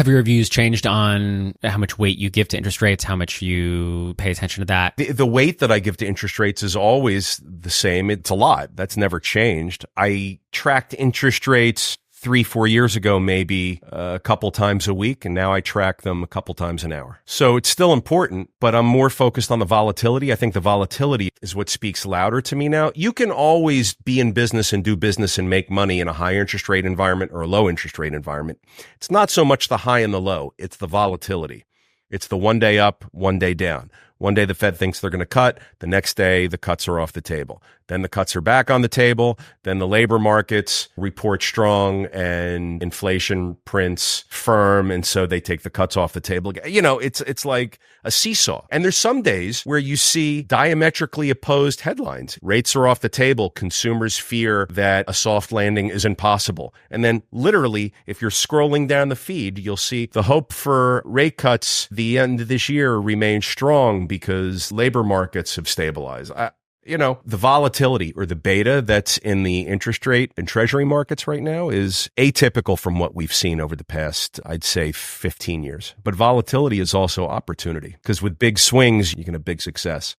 Have your views changed on how much weight you give to interest rates, how much you pay attention to that? The weight that I give to interest rates is always the same. It's a lot. That's never changed. I tracked interest rates 3-4 years ago, maybe a couple times a week, and now I track them a couple times an hour. So it's still important, but I'm more focused on the volatility. I think the volatility is what speaks louder to me now. You can always be in business and do business and make money in a high interest rate environment or a low interest rate environment. It's not so much the high and the low. It's the volatility. It's the one day up, one day down. One day the Fed thinks they're going to cut. The next day the cuts are off the table. Then the cuts are back on the table. Then the labor markets report strong and inflation prints firm. And so they take the cuts off the table. You know, it's like a seesaw. And there's some days where you see diametrically opposed headlines. Rates are off the table. Consumers fear that a soft landing is impossible. And then literally, if you're scrolling down the feed, you'll see the hope for rate cuts the end of this year remains strong because labor markets have stabilized. The volatility or the beta that's in the interest rate and treasury markets right now is atypical from what we've seen over the past, I'd say, 15 years. But volatility is also opportunity because with big swings, you can have big success.